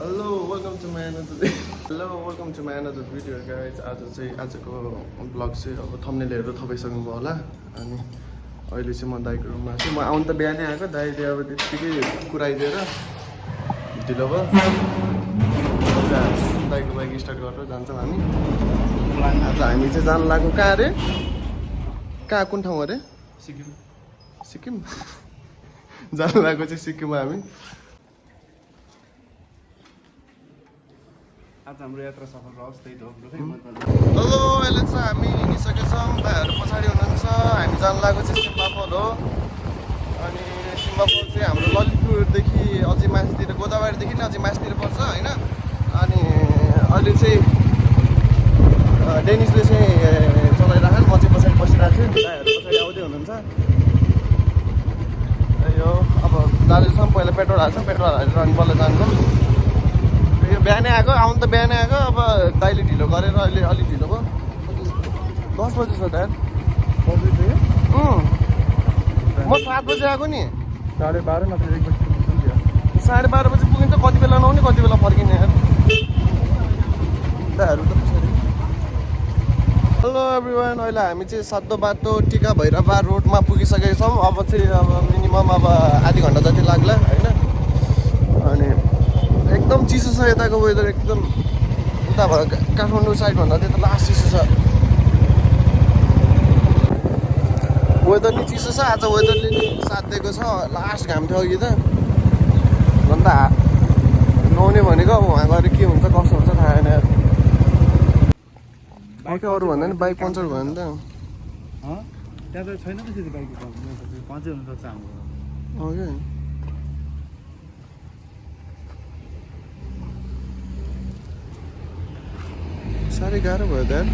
Hello, welcome to my another video guys. आजको blog चाहिँ अब थम्बनेलहरु थपाइसक्नुभयो होला अनि अहिले चाहिँ म दाइको रुममा छु। म आउन त बिहानै आएको, दाइले अब त्यतिकै कुराइदिएर ढिलो भयो। दाइको बाइक स्टार्ट गरेर जान्छौँ हामी। आज हामी चाहिँ जान लाग्यो कहाँ रे? कहाँ कुन ठाउँ अरे? सिक्किम जान लाग्यो चाहिँ सिक्किममा हामी। आज हाम्रो यात्रा सफल रहोस् त्यही त हो। हेलो, अहिले चाहिँ हामी हिँडिसकेछौँ। दाइहरू पछाडि हुनुहुन्छ। हामी जान लागेको चाहिँ सिम्बा फल हो। अनि सिम्बा फल चाहिँ हाम्रो ललितपुरदेखि अझै माथितिर, गोदावरीदेखि नै अझै माथितिर पर्छ होइन। अनि अहिले चाहिँ डेनिसले चाहिँ चलाइराख्नु, म चाहिँ पछाडि बसिरहेको छु। दाइहरू पछाडि आउँदै हुनुहुन्छ। यो अब जाँदैछौँ, पहिला पेट्रोल हाल्छौँ, पेट्रोल हालेर अनि बल्ल जान्छौँ। यो बिहानै आएको, आउनु त बिहानै आएको, अब दाइले ढिलो गरेर अहिले अलिक ढिलो भयो। 10 बजी छ दाइ। म 7 बजी आएको नि। 12:30 नत्र 1 बजी 12:30 बजी पुगिन्छ। कति बेला नआउने कति बेला फर्किने यार दाइहरू त पछाडि। हेलो एभ्रिवान, अहिले हामी चाहिँ सद्दो बाटो टिका भैरवा रोडमा पुगिसकेका छौँ। अब चाहिँ अब मिनिमम अब आधी घन्टा जति लाग्ला होइन। अनि एकदम चिसो छ यताको वेदर, एकदम उता भयो काठमाडौँ साइडभन्दा त्यता लास्ट चिसो छ। वेदर नि चिसो छ आज, वेदरले नि साथ दिएको छ। लास्ट घाम थियो अघि त, अन्त नआउने भनेको अब उहाँ गएर के हुन्छ कस्तो हुन्छ थाहा छैन यार। के अरू भन्दा नि बाइक पङ्चर भयो नि त। त्यहाँ त छैन त्यसरी बाइकको प्रब्लम, पञ्चर हुनसक्छ हाम्रो। ओके, साह्रै गाह्रो भयो त यार।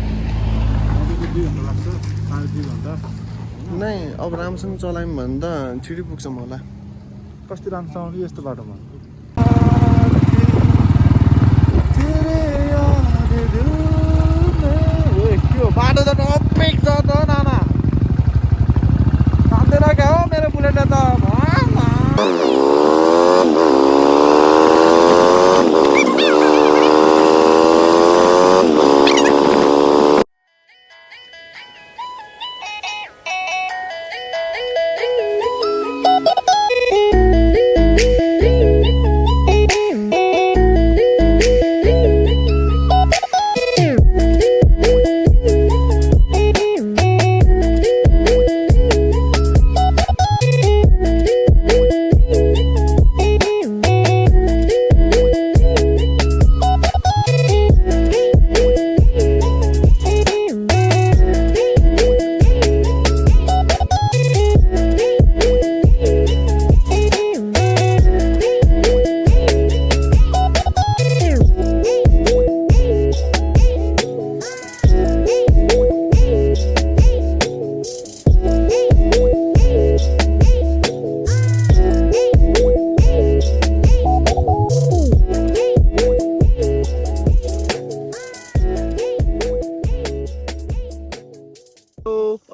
2 घन्टा लाग्छ, 2.5 घन्टा। नै अब राम्रोसँग चलायौँ भने त छिटो पुग्छौँ होला। कस्तो राम्रोसँग आउने यस्तो बाटोमा? बाटो त टपिक छ त नाना, तान्दैन क्या हो मेरो बुलेटले त।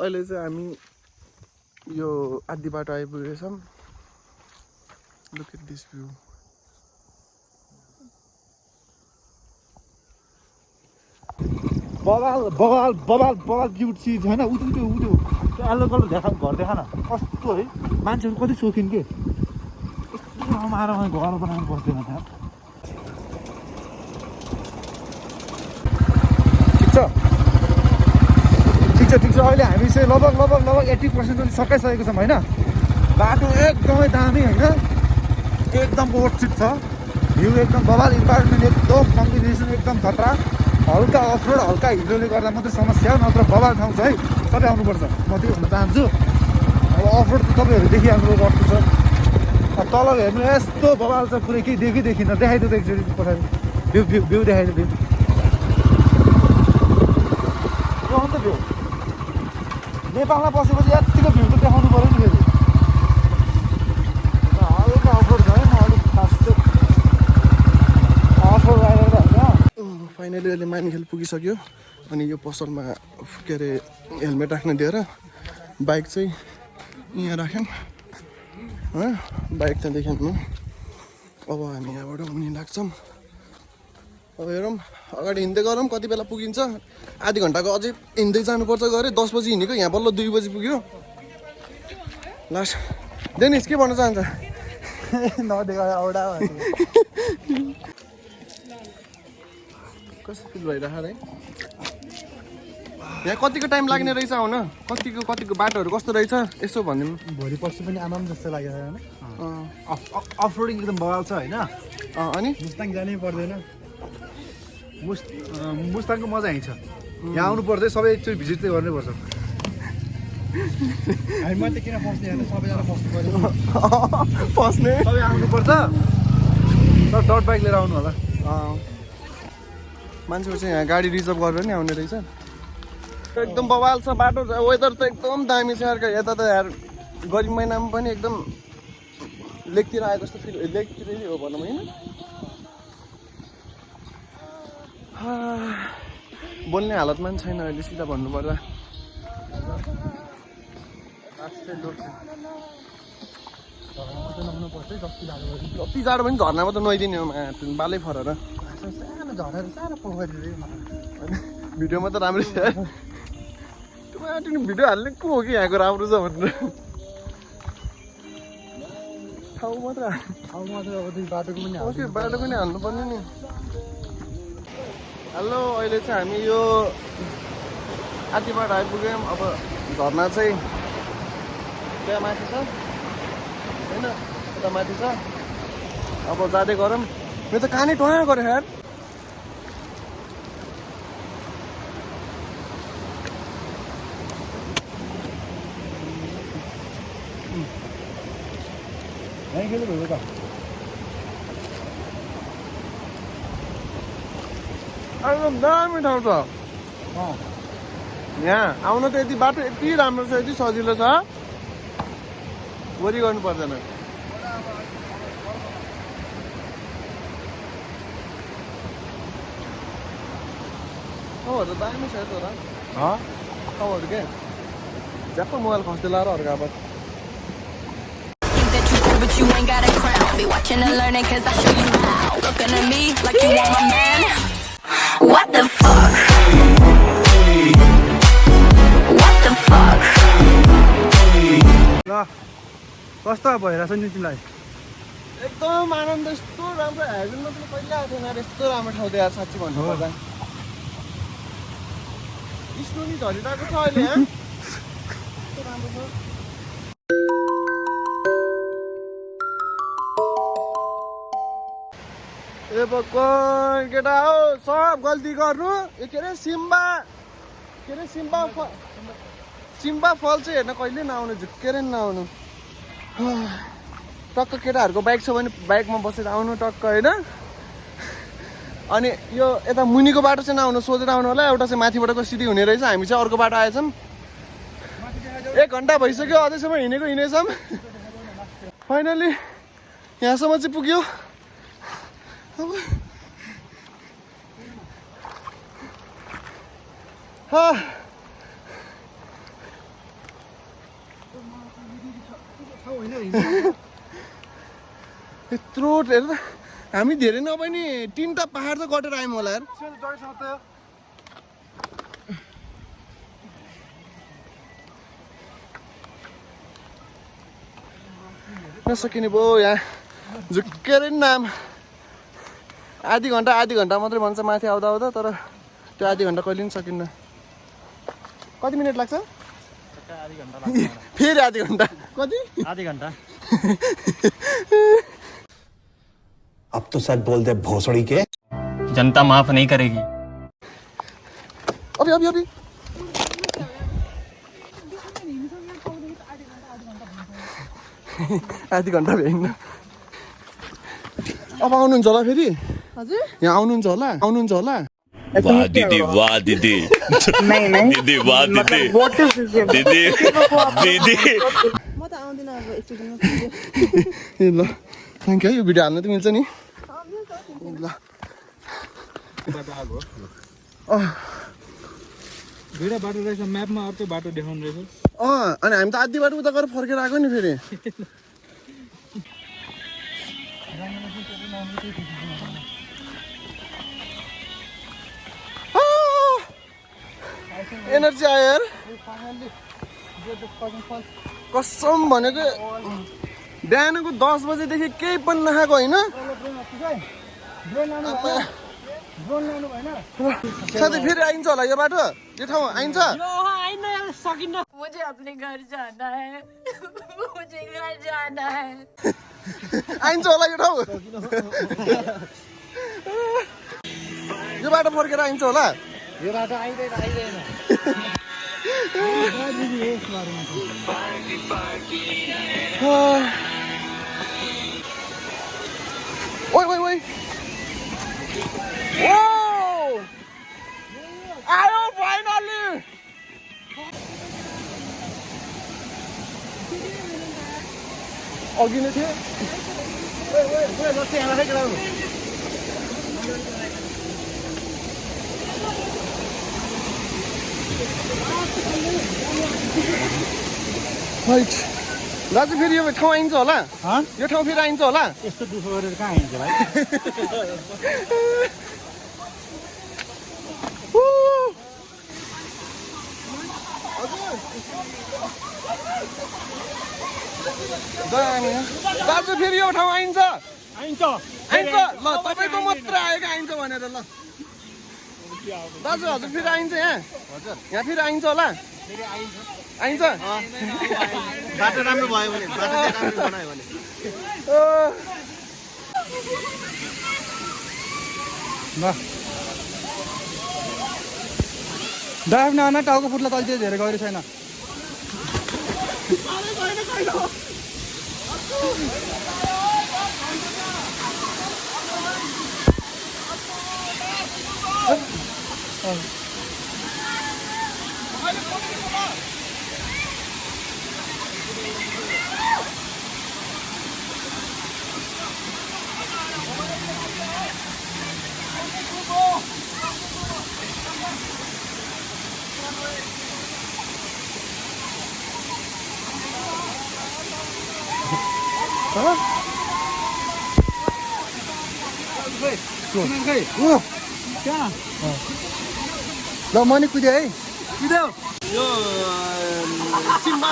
अहिले चाहिँ हामी यो आधी बाटो आइपुगेछौँ। Look at this view. बबाल बबाल बबाल बबाल क्युट चिज होइन। उठ्यो त्यो यल्लो कलर घर देखा न कस्तो है। मान्छेहरू कति सोखिन् के, कस्तो रमाएर घर बनाउनु बस्दैन त्यहाँ। ठिक छ अहिले हामी चाहिँ लगभग 80% पनि सकाइसकेको छौँ होइन। बाटो एकदमै दामी होइन, एकदम ओभरसिट छ। भ्यू एकदम बबाल, इन्भाइरोमेन्ट एकदम कम्बिनेसन एकदम खतरा। हल्का अफरोड हल्का हिड्रोले गर्दा मात्रै समस्या हो, नत्र बबाल ठाउँ छ है। सबै आउनुपर्छ, म त्यही भन्न चाहन्छु। अब अफरोड त तपाईँहरू देखिहाल्नु कस्तो छ। अब तल हेर्नु यस्तो बबाल छ, पुरै केही देखिँदैन। देखाइदियो त एकचोटि पछाडि भ्यू देखाइदियो। भ्यू यो अन्त भ्यू नेपालमा बसेपछि यतिको भ्यू त देखाउनु पऱ्यो नि फेरि। हल्का अफरोड छ है, म अलिक खास चाहिँ अफरोड राखेर त होइन। फाइनली अहिले मानिखेल पुगिसक्यो। अनि यो पसलमा के अरे हेलमेट राख्न दिएर बाइक चाहिँ यहाँ राख्यौँ। बाइक त देख्यौँ। अब हामी यहाँबाट मुनि लाग्छौँ। अब हेरौँ अगाडि हिँड्दै गरौँ कति बेला पुगिन्छ आधी घन्टाको अझै हिँड्दै जानुपर्छ गरे 10 बजी हिँडेको यहाँ बल्ल 2 बजी पुग्यो लास्ट डेनिस के भन्न चाहन्छ कस्तो फिल भइरहेको है यहाँ कतिको टाइम लाग्ने रहेछ आउन कतिको बाटोहरू कस्तो रहेछ यसो भनिदिनु भोलि पर्सि पनि आमाम जस्तो लाग्यो होइन अफ रोडिङ एकदम बगाल छ होइन अनि मुस्ताङ जानै पर्दैन मुस्ताङको मजा यहीँ छ यहाँ आउनु पर्दै सबै एकचोटि भिजिट चाहिँ गर्नुपर्छ हामी मात्रै किन फस्ने होइन सबैजना फस्नु पर्यो फस्ने सबै आउनुपर्छ तर डट बाइक लिएर आउनु होला मान्छेहरू चाहिँ यहाँ गाडी रिजर्भ गरेर नि आउने रहेछ एकदम बवाल छ बाटो वेदर त एकदम दामी छ यार यता त यार गरिब महिनामा पनि एकदम लेकतिर आएको जस्तो फिल लेकतिरै हो भनौँ होइन बोल्ने हालतमा पनि छैन अहिले सिधा भन्नुपर्दा जति जाडो पनि झर्नामा त नुहाइदिने हो बालै फरेर भिडियोमा त राम्रै छ भिडियो हाल्ने को हो कि यहाँको राम्रो छ भनेर ठाउँ मात्र बाटो पनि हाल्नुपर्ने नि हेलो अहिले चाहिँ हामी यो आदिबाट आइपुग्यौँ अब झर्ना चाहिँ त्यहाँ माथि छ होइन यता माथि छ अब जाँदै गरौँ मेरो त कानै टोहा गऱ्यो यार एकदम दामी ठाउँ छ यहाँ आउन त यति बाटो यति राम्रो छ यति सजिलो छ वरि गर्नु पर्दैन ठाउँहरू त दामी छ यस्तो ठाउँहरू के झ्याप्प मोबाइल खस्दै लाएर अर्को But you ain't got a crown. Be watching and learning cause I show you how. Looking at me like you want my man. What the fuck? What the fuck? ल कस्तो भइरहेछ नि तिमीलाई एकदम आनन्द यस्तो राम्रो हेर्नु पनि पहिला आएको थिएन यस्तो राम्रो ठाउँ त यार साँच्ची भन्नुपर्दा स्नो नि झरिरहेको छ अहिले यहाँ यस्तो राम्रो छ ए भगवान केटा हो सब गल्ती गर्नु ए के अरे सिम्बा फल चाहिँ हेर्न कहिले नआउनु झुक्केर नआउनु टक्क केटाहरूको बाइक छ भने बाइकमा बसेर आउनु टक्क होइन अनि यो यता मुनिको बाटो चाहिँ नआउनु सोधेर आउनु होला एउटा चाहिँ माथिबाटको सिधी हुने रहेछ हामी चाहिँ अर्को बाटो आएछौँ 1 घन्टा भइसक्यो अझैसम्म हिँडेछौँ फाइनली यहाँसम्म चाहिँ पुग्यो यत्रो हेर त हामी धेरै नभए नि 3टा पहाड त कटेर आयौँ होला यार नसकिने भयो यहाँ झुक्केर नाम आधी घन्टा मात्रै भन्छ माथि आउँदा तर त्यो आधी घन्टा कहिले पनि सकिन्न कति मिनट लाग्छ फेरि आधी घन्टा कति आधी घन्टा अब तो सच बोल दे भोसड़ी के जनता माफ नहीं करेगी अभी आधी घन्टा भ्याइन्न अब आउनुहुन्छ होला फेरि हजुर यहाँ आउनुहुन्छ होला वाह दीदी दीदी वाह दीदी म त आउँदिन अब एकचोटि ए ल थ्याङ्क यू यो भिडियो हाल्न त मिल्छ नि ल दुईटा बाटो रहेछ म्यापमा अर्को बाटो देखाउनु रहेछ अनि हामी त आधी बाटो उता गएर फर्केर आएको नि फेरि एनर्जी आयो यार कसम भनेको बिहानको 10 बजेदेखि केही पनि नखाएको होइन साथै फेरि आइन्छ होला यो बाटो यो ठाउँ आइन्छ मुझे अपने घर जाना है मुझे घर जाना है आइन्छ होला यो ठाउँ यो बाटो फर्केर आइन्छ होला यो बाटो आइदैन ओइ ओइ ओइ ओ आयो फाइनली अघि नै थियो दाजु फेरि यो ठाउँ आइन्छ होला यो ठाउँ फेरि आइन्छ होला यस्तो दुःख गरेर कहाँ आइन्छ भाइ दाजु फेरि यो ठाउँ आइन्छ आइन्छ आइन्छ ल तपाईँको मात्र आएको आइन्छ भनेर ल दाजु हजुर फेरि आइन्छ यहाँ हजुर यहाँ फेरि आइन्छ होला आइन्छ बाटो राम्रो भयो भने बाटो राम्रो बनायो भने ड्राइभ नआउन टाउको फुट्ला तल्तिर धेरै गएर छैन ल मनी कुद्यो है यो सिम्बा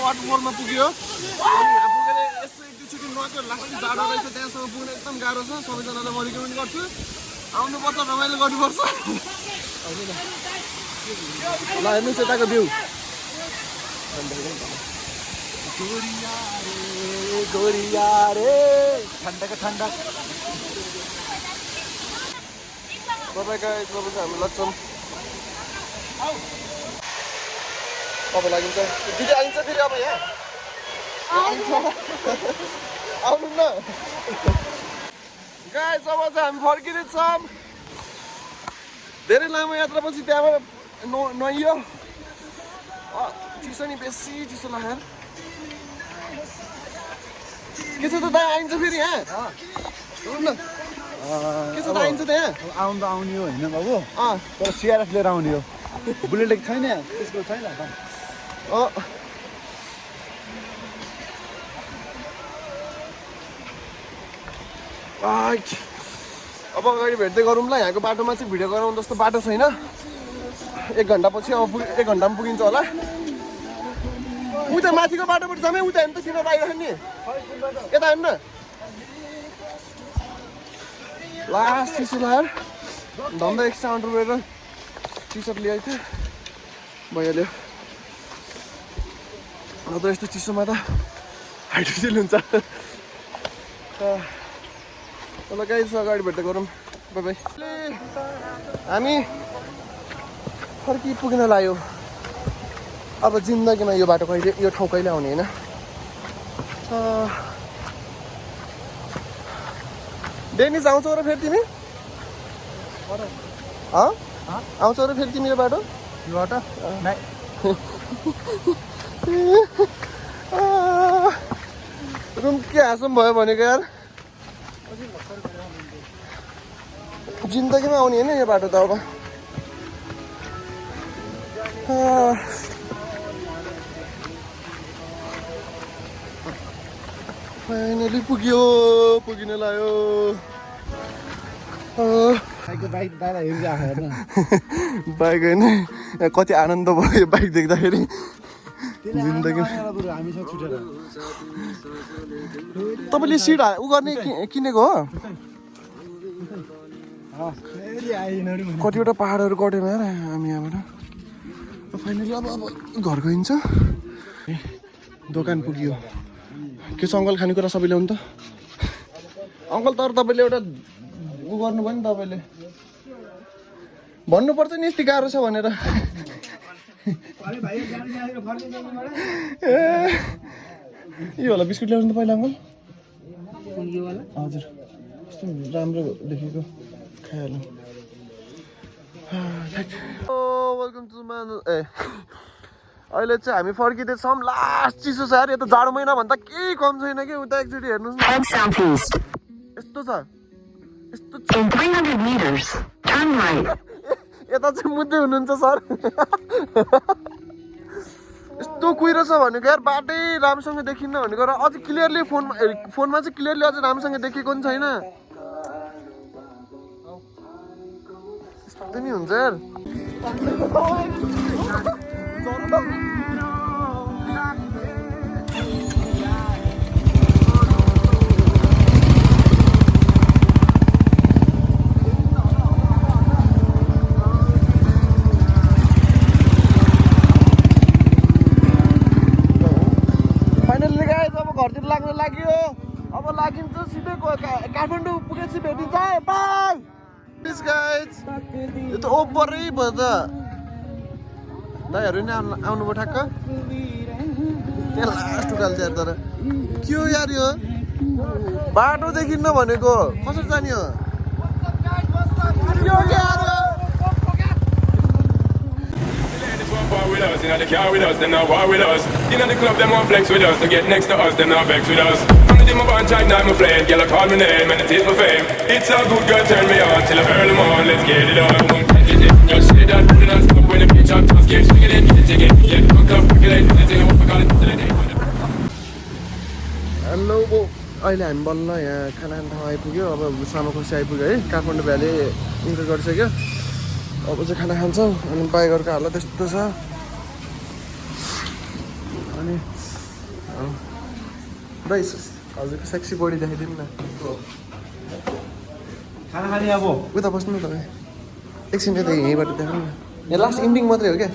वाटरफलमा पुग्यो अनि यहाँ पुगेर यस्तो एक दुईचोटि नुहाएको लास्ट जाडो रहेछ त्यहाँसम्म पुग्न एकदम गाह्रो छ सबैजनालाई म रिकमेन्ड गर्छु आउनुपर्छ रमाइलो गर्नुपर्छ ल हेर्नुहोस् यताको भ्यू गोरिया रे ठन्डाको ठन्डा तपाईँ हामी लग्छौँ तपाईँ लागिन्छ दिदी आइन्छ फेरि अब यहाँ आउनु न गाइस अब चाहिँ हामी फर्किँदैछौँ धेरै लामो यात्रापछि त्यहाँबाट नुहाइयो चिसो नि बेसी चिसो लाग्यो के छ त दाइ आइन्छ फेरि यहाँ न के छ त आइन्छ त यहाँ आउनु त आउने हो होइन बाबु तर सिआरएफ लिएर आउने हो बुलेट छैन त्यसको छैन अब अगाडि भेट्दै गरौँ ल यहाँको बाटोमा चाहिँ भिडियो गराउनु जस्तो बाटो छैन 1 घन्टा पछि अब 1 घन्टामा पुगिन्छ होला उता माथिको बाटोबाट जामै उता हेर्नु त किन आइरहेको नि यता हेर्नु न लास्ट चिसो लगाएर धन्दा एक्स्ट्रा अन्डरवेयर र टी सर्ट ल्याएको थियो भइहाल्यो अब यस्तो चिसोमा त हाइड्रोसिल हुन्छ ल गाइस अगाडि भेट्दै गरौँ बाई बाई हामी फर्की पुग्न लाग्यो अब जिन्दगीमा यो बाटो कहिले यो ठाउँ कहिले आउने होइन डेनिस आउँछौ र फेरि तिमी आउँछौ र फेरि तिमी यो बाटो रुम के हाँसम भयो भनेको यार जिन्दगीमा आउने होइन यो बाटो त अब फाइनली पुग्यो पुगिन लाग्यो बाइक दादा हेरिरहेको हेर्न बाइक होइन कति आनन्द भयो यो बाइक देख्दाखेरि जिन्दगी हामीसँग छुटेर तपाईँले सिट उ गर्ने किनेको हो कतिवटा पहाडहरू कट्यौँ यार हामी यहाँबाट फाइनली अब घर गइन्छ दोकान पुग्यो के छ अङ्कल खानेकुरा सबै ल्याउनु त अङ्कल तर तपाईँले एउटा उ गर्नुभयो नि तपाईँले भन्नुपर्छ नि यति गाह्रो छ भनेर यो होला बिस्कुट ल्याउँछ त पहिला अङ्कल हजुर कस्तो राम्रो देखेको खाइहालौँ वेलकम टु ए अहिले चाहिँ हामी फर्किँदैछौँ लास्ट चिसो छ यार यता जाडो महिना भन्दा केही कम छैन कि उता एकचोटि हेर्नुहोस् न यस्तो छ यस्तो यता चाहिँ मुद्दै हुनुहुन्छ सर यस्तो कुहिरो छ भनेको यार बाटै राम्रोसँग देखिन्न भनेको र अझ क्लियरली फोनमा चाहिँ क्लियरली अझ राम्रोसँग देखेको पनि छैन यस्तो नि हुन्छ यार घरतिर लाग्न लाग्यो अब लागिन्छ सिधै काठमाडौँ पुगेपछि भेटिन्छ है बाई प्लिज गाइज यो त ओभरै भयो त दाइहरू नि आउनुभयो ठ्याक्क त्यहाँ लास्ट उकाल्छ यार तर के हो यार यो बाटो देखिन्न भनेको कसरी जाने हो With us, in the car with us, them not war with us. In the club, them want flex with us. To get next to us, them not vex with us. From the day my bond tried, now I'm a flame. Girl, I call my name and it is my fame. It's a good girl, turn me on till I earn them on. Let's get it on. Just say that, put it on stop when the bitch up. Just keep swinging it, get it, get hooked up, percolate. Let's take a walk, call it till the day. Hello अहिले हामी बल्ल यहाँ खाना खाने ठाउँ आइपुग्यो अब सामाखुसी आइपुग्यो है काठमाडौँ भ्याली इन्टर गरिसक्यो अब चाहिँ खाना खान्छौँ अनि बाइकहरूको हालत त्यस्तो छ अनि दाइ हजुरको सेक्सी बडी देखाइदिनु न खाना खाने अब उता बस्नु न तपाईँ एकछिन यता यहीँबाट देखाउनु न यहाँ लास्ट इन्डिङ मात्रै हो क्या